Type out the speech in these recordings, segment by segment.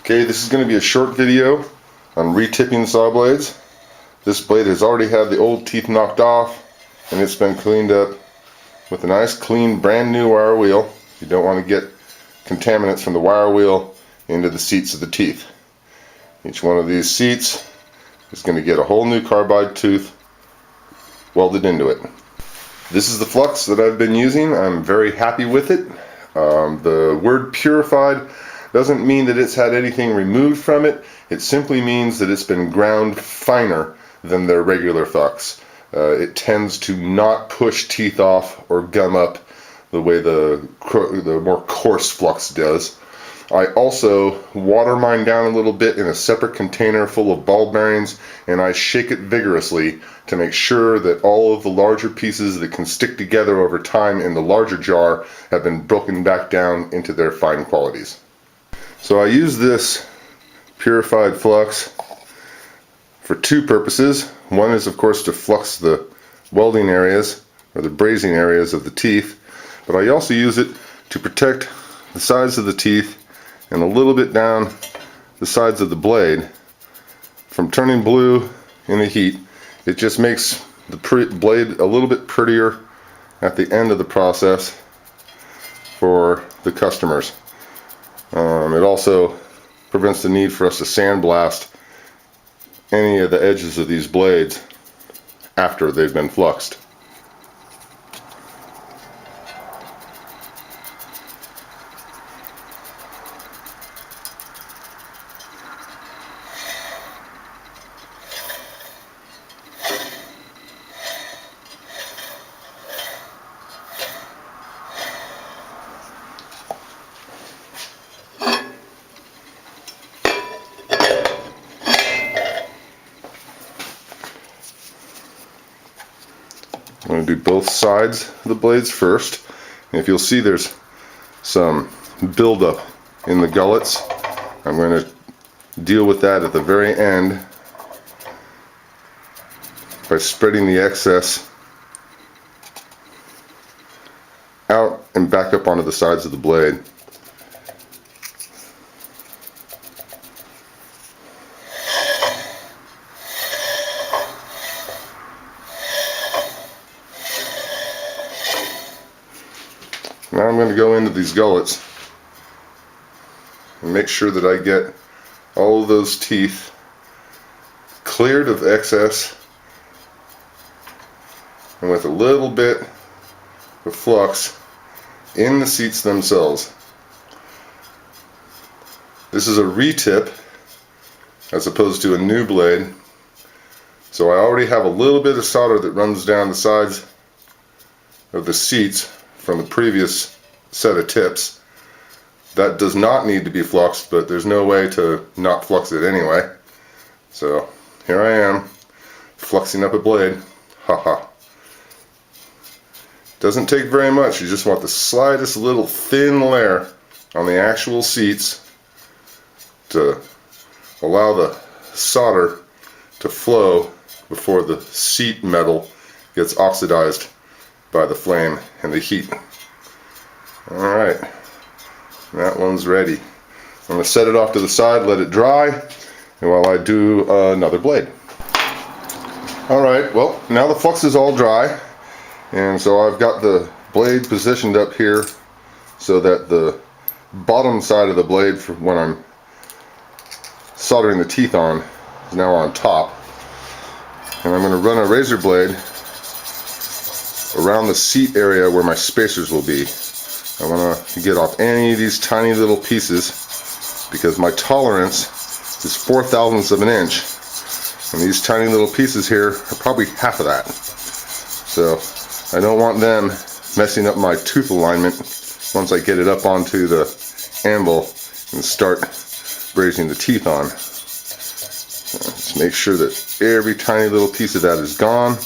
Okay, this is going to be a short video on retipping saw blades. This blade has already had the old teeth knocked off and it's been cleaned up with a nice clean brand new wire wheel. You don't want to get contaminants from the wire wheel into the seats of the teeth. Each one of these seats is going to get a whole new carbide tooth welded into it. This is the flux that I've been using. I'm very happy with it. The word purified doesn't mean that it's had anything removed from it. It simply means that it's been ground finer than their regular flux. It tends to not push teeth off or gum up the way the more coarse flux does. I also water mine down a little bit in a separate container full of ball bearings, and I shake it vigorously to make sure that all of the larger pieces that can stick together over time in the larger jar have been broken back down into their fine qualities. So I use this purified flux for two purposes. One is, of course, to flux the welding areas or the brazing areas of the teeth, but I also use it to protect the sides of the teeth and a little bit down the sides of the blade from turning blue in the heat. It just makes the blade a little bit prettier at the end of the process for the customers. It also prevents the need for us to sandblast any of the edges of these blades after they've been fluxed. I'm going to do both sides of the blades first, and if you'll see there's some buildup in the gullets, I'm going to deal with that at the very end by spreading the excess out and back up onto the sides of the blade. Now I'm going to go into these gullets and make sure that I get all of those teeth cleared of excess and with a little bit of flux in the seats themselves. This is a retip as opposed to a new blade, so I already have a little bit of solder that runs down the sides of the seats from the previous set of tips. That does not need to be fluxed, but there's no way to not flux it anyway. So here I am, fluxing up a blade. Haha. Doesn't take very much. You just want the slightest little thin layer on the actual seats to allow the solder to flow before the seat metal gets oxidized by the flame and the heat. Alright, that one's ready. I'm going to set it off to the side, let it dry, and while I do another blade. Alright, well, now the flux is all dry, and so I've got the blade positioned up here so that the bottom side of the blade for when I'm soldering the teeth on is now on top. And I'm going to run a razor blade around the seat area where my spacers will be. I want to get off any of these tiny little pieces because my tolerance is 4/1000ths of an inch, and these tiny little pieces here are probably half of that. So I don't want them messing up my tooth alignment once I get it up onto the anvil and start brazing the teeth on. Just make sure that every tiny little piece of that is gone,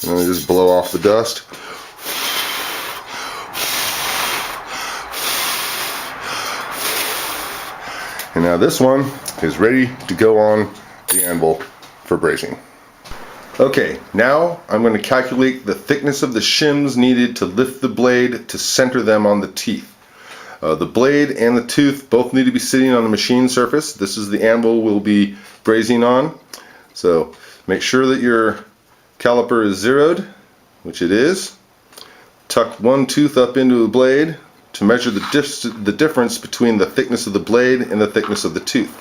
and then just blow off the dust. And now this one is ready to go on the anvil for brazing. Okay, now I'm going to calculate the thickness of the shims needed to lift the blade to center them on the teeth. The blade and the tooth both need to be sitting on the machine surface. This is the anvil we'll be braising on. So make sure that your caliper is zeroed, which it is. Tuck one tooth up into the blade to measure the difference between the thickness of the blade and the thickness of the tooth.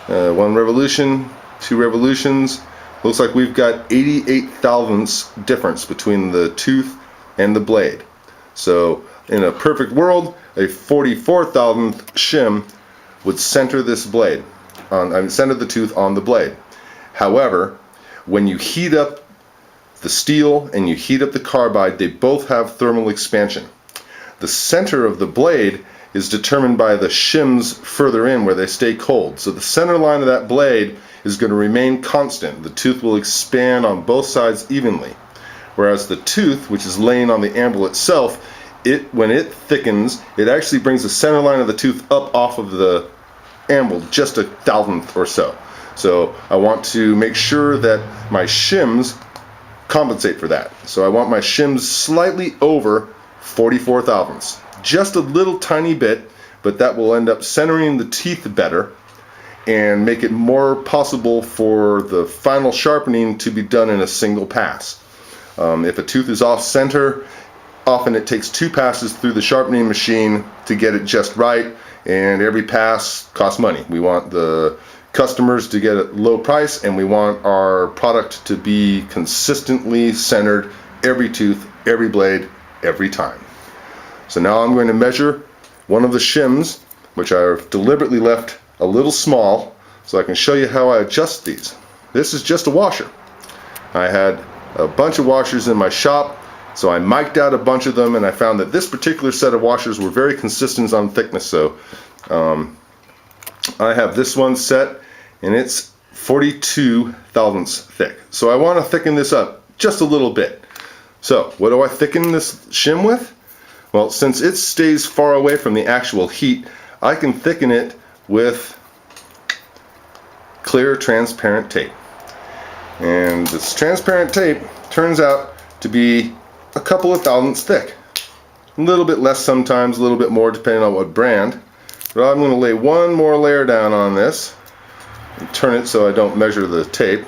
1 revolution, 2 revolutions. Looks like we've got 88 thousandths difference between the tooth and the blade. So in a perfect world, a 44 thousandth shim would center this blade, center the tooth on the blade. However, when you heat up the steel and you heat up the carbide, they both have thermal expansion. The center of the blade is determined by the shims further in where they stay cold. So the center line of that blade is going to remain constant. The tooth will expand on both sides evenly. Whereas the tooth, which is laying on the anvil itself, when it thickens, it actually brings the center line of the tooth up off of the anvil just a thousandth or so. So I want to make sure that my shims compensate for that. So I want my shims slightly over 44 thousandths. Just a little tiny bit, but that will end up centering the teeth better and make it more possible for the final sharpening to be done in a single pass. If a tooth is off center, often it takes 2 passes through the sharpening machine to get it just right, and every pass costs money. We want the customers to get a low price, and we want our product to be consistently centered every tooth, every blade, every time. So now I'm going to measure one of the shims, which I've deliberately left a little small so I can show you how I adjust these. This is just a washer. I had a bunch of washers in my shop, so I mic'd out a bunch of them, and I found that this particular set of washers were very consistent on thickness. So I have this one set, and it's 42 thousandths thick. So I want to thicken this up just a little bit. So what do I thicken this shim with? Well, since it stays far away from the actual heat, I can thicken it with clear transparent tape. And this transparent tape turns out to be a couple of thousandths thick. A little bit less sometimes, a little bit more depending on what brand. But I'm going to lay one more layer down on this and turn it so I don't measure the tape.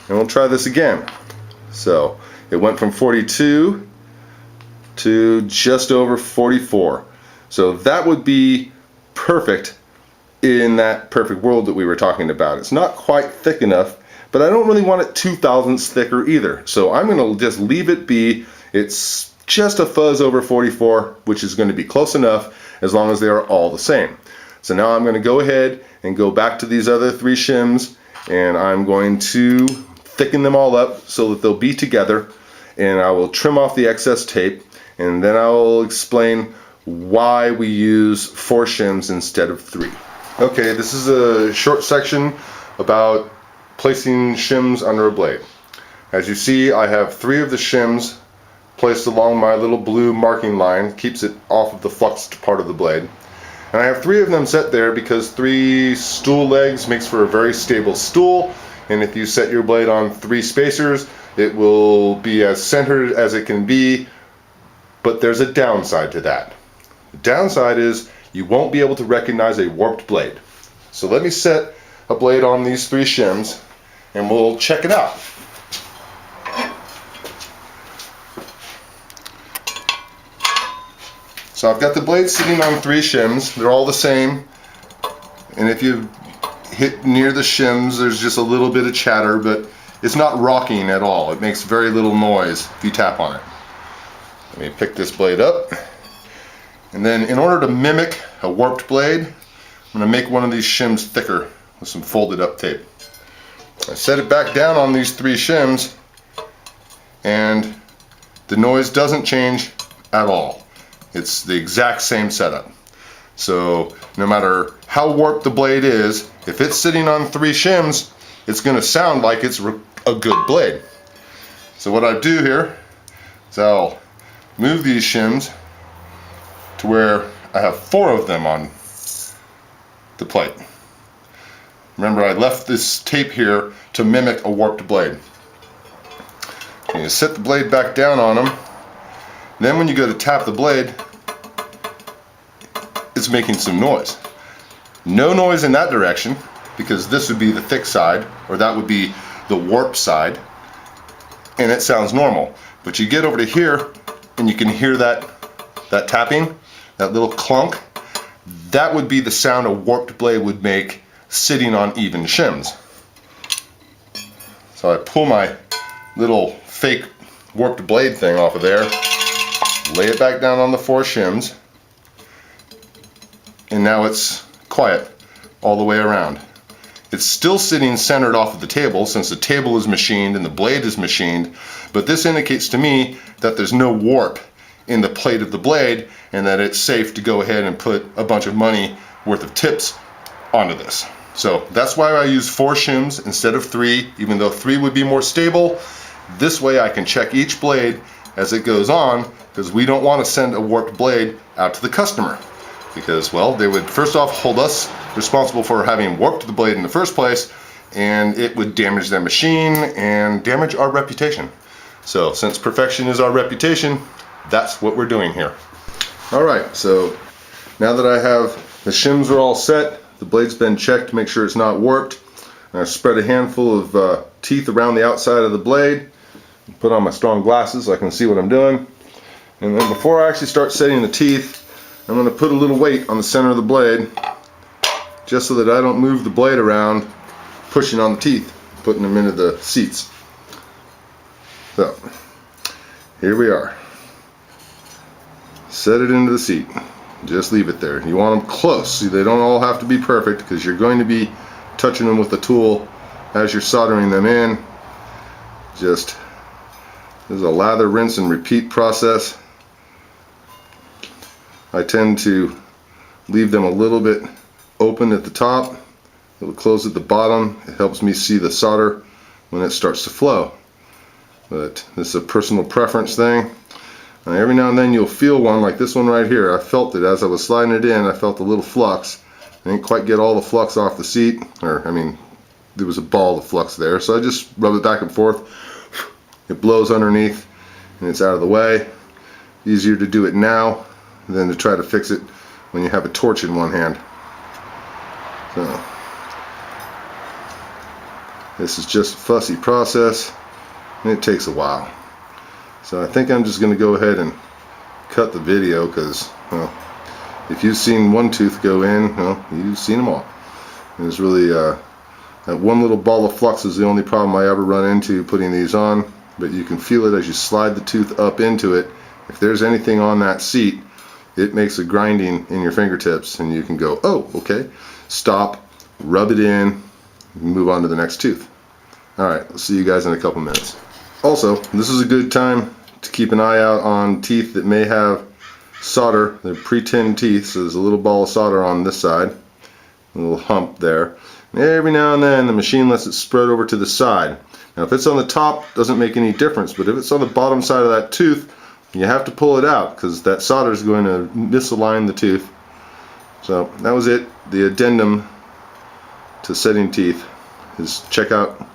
And we'll try this again. So it went from 42 to just over 44. So that would be perfect in that perfect world that we were talking about. It's not quite thick enough, but I don't really want it 2 thousandths thicker either. So I'm going to just leave it be. It's just a fuzz over 44, which is going to be close enough as long as they are all the same. So now I'm going to go ahead and go back to these other 3 shims, and I'm going to thicken them all up so that they'll be together, and I will trim off the excess tape, and then I will explain why we use 4 shims instead of 3. Okay, this is a short section about placing shims under a blade. As you see, I have 3 of the shims placed along my little blue marking line, keeps it off of the fluxed part of the blade. And I have 3 of them set there because 3 stool legs makes for a very stable stool, and if you set your blade on 3 spacers, it will be as centered as it can be, but there's a downside to that. The downside is you won't be able to recognize a warped blade. So let me set a blade on these 3 shims and we'll check it out. So I've got the blade sitting on 3 shims. They're all the same, and if you hit near the shims there's just a little bit of chatter, but it's not rocking at all. It makes very little noise if you tap on it. Let me pick this blade up, and then in order to mimic a warped blade, I'm going to make one of these shims thicker with some folded up tape. I set it back down on these 3 shims, and the noise doesn't change at all. It's the exact same setup. So no matter how warped the blade is, if it's sitting on 3 shims, it's going to sound like it's a good blade. So what I do here is I'll move these shims to where I have 4 of them on the plate. Remember, I left this tape here to mimic a warped blade. And you set the blade back down on them. Then when you go to tap the blade, it's making some noise. No noise in that direction, because this would be the thick side, or that would be the warp side, and it sounds normal. But you get over to here, and you can hear that tapping, that little clunk. That would be the sound a warped blade would make sitting on even shims. So I pull my little fake warped blade thing off of there, lay it back down on the 4 shims, and now it's quiet all the way around. It's still sitting centered off of the table, since the table is machined and the blade is machined, but this indicates to me that there's no warp in the plate of the blade, and that it's safe to go ahead and put a bunch of money worth of tips onto this. So that's why I use 4 shims instead of 3, even though 3 would be more stable. This way I can check each blade as it goes on, because we don't want to send a warped blade out to the customer, because, well, they would first off hold us responsible for having warped the blade in the first place, and it would damage their machine and damage our reputation. So since perfection is our reputation, that's what we're doing here. Alright, so now that I have the shims are all set, the blade's been checked to make sure it's not warped, and I've spread a handful of teeth around the outside of the blade, put on my strong glasses so I can see what I'm doing, and then before I actually start setting the teeth, I'm going to put a little weight on the center of the blade, just so that I don't move the blade around pushing on the teeth, putting them into the seats. So, here we are. Set it into the seat. Just leave it there. You want them close. See, they don't all have to be perfect, because you're going to be touching them with the tool as you're soldering them in. Just, this is a lather, rinse, and repeat process. I tend to leave them a little bit open at the top. It'll close at the bottom. It helps me see the solder when it starts to flow. But this is a personal preference thing. And every now and then you'll feel one, like this one right here. I felt it as I was sliding it in. I felt a little flux. I didn't quite get all the flux off the seat, or I mean, there was a ball of flux there. So I just rub it back and forth. It blows underneath and it's out of the way. Easier to do it now than to try to fix it when you have a torch in one hand. So this is just a fussy process, and it takes a while. So I think I'm just going to go ahead and cut the video, because, well, if you've seen one tooth go in, well, you've seen them all. And it's really that one little ball of flux is the only problem I ever run into putting these on, but you can feel it as you slide the tooth up into it. If there's anything on that seat, it makes a grinding in your fingertips, and you can go, oh, okay, stop, rub it in, move on to the next tooth. Alright, I'll see you guys in a couple minutes. Also, this is a good time to keep an eye out on teeth that may have solder. They're pre-tinned teeth, so there's a little ball of solder on this side, a little hump there. And every now and then the machine lets it spread over to the side. Now if it's on the top, it doesn't make any difference, but if it's on the bottom side of that tooth, you have to pull it out, because that solder is going to misalign the tooth. So that was it. The addendum to setting teeth is check out.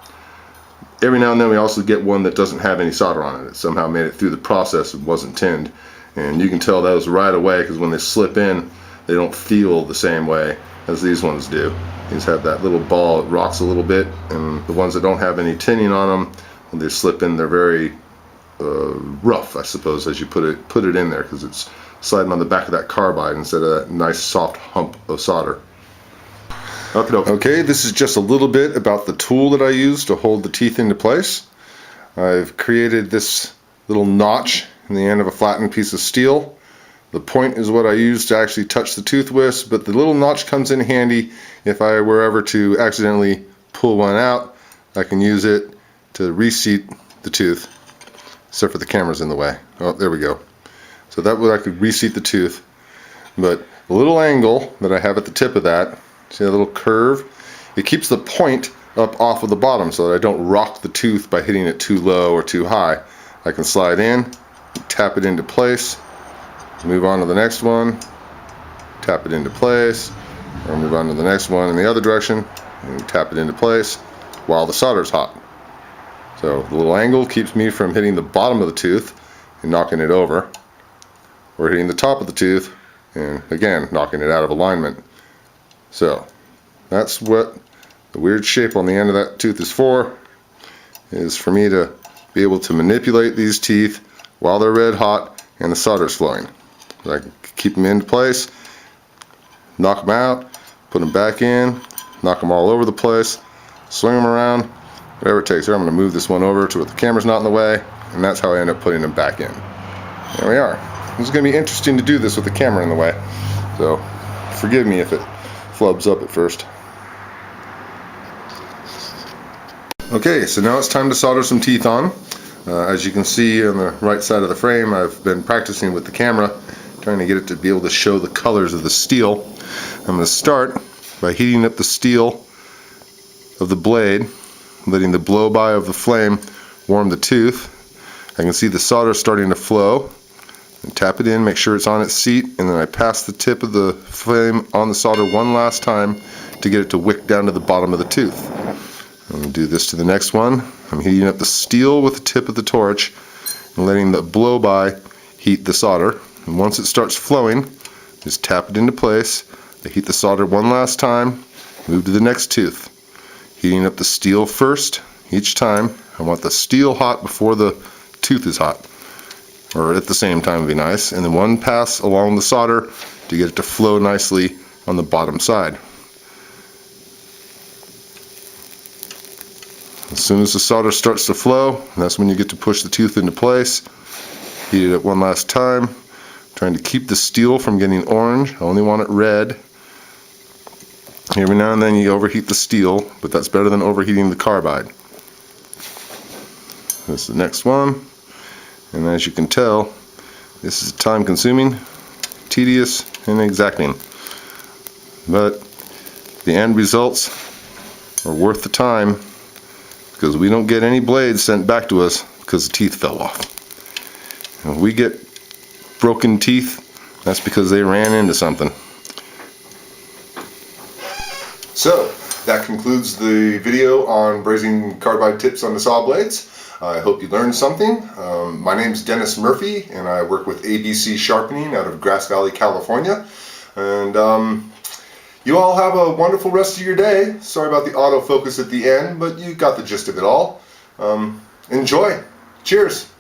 Every now and then we also get one that doesn't have any solder on it. It somehow made it through the process and wasn't tinned. And you can tell those right away, because when they slip in, they don't feel the same way as these ones do. These have that little ball, it rocks a little bit, and the ones that don't have any tinning on them, when they slip in, they're very rough, I suppose, as you put it in there, because it's sliding on the back of that carbide instead of that nice soft hump of solder. Okay, this is just a little bit about the tool that I use to hold the teeth into place. I've created this little notch in the end of a flattened piece of steel. The point is what I use to actually touch the tooth with, but the little notch comes in handy if I were ever to accidentally pull one out. I can use it to reseat the tooth, except for the camera's in the way. Oh, there we go. So that way I could reseat the tooth. But the little angle that I have at the tip of that, see that little curve? It keeps the point up off of the bottom so that I don't rock the tooth by hitting it too low or too high. I can slide in, tap it into place, move on to the next one, tap it into place, or move on to the next one in the other direction, and tap it into place while the solder's hot. So the little angle keeps me from hitting the bottom of the tooth and knocking it over, or hitting the top of the tooth and again knocking it out of alignment. So that's what the weird shape on the end of that tooth is for, is for me to be able to manipulate these teeth while they're red hot and the solder's flowing. I can keep them in place, knock them out, put them back in, knock them all over the place, swing them around, whatever it takes. Here, I'm going to move this one over to where the camera's not in the way, and that's how I end up putting them back in. There we are. This is going to be interesting to do this with the camera in the way, so forgive me if it flubs up at first. Okay, so now it's time to solder some teeth on. As you can see on the right side of the frame, I've been practicing with the camera, trying to get it to be able to show the colors of the steel. I'm going to start by heating up the steel of the blade, letting the blow-by of the flame warm the tooth. I can see the solder starting to flow. And tap it in, make sure it's on its seat, and then I pass the tip of the flame on the solder one last time to get it to wick down to the bottom of the tooth. I'm going to do this to the next one. I'm heating up the steel with the tip of the torch and letting the blow-by heat the solder. And once it starts flowing, just tap it into place. I heat the solder one last time, move to the next tooth. Heating up the steel first each time. I want the steel hot before the tooth is hot, or at the same time would be nice. And then one pass along the solder to get it to flow nicely on the bottom side. As soon as the solder starts to flow, that's when you get to push the tooth into place. Heat it up one last time, trying to keep the steel from getting orange. I only want it red. Every now and then you overheat the steel, but that's better than overheating the carbide. This is the next one, and as you can tell, this is time consuming, tedious, and exacting. But the end results are worth the time, because we don't get any blades sent back to us because the teeth fell off. And if we get broken teeth, that's because they ran into something. So that concludes the video on brazing carbide tips on the saw blades. I hope you learned something. My name is Dennis Murphy, and I work with ABC Sharpening out of Grass Valley, California. And you all have a wonderful rest of your day. Sorry about the autofocus at the end, but you got the gist of it all. Enjoy. Cheers.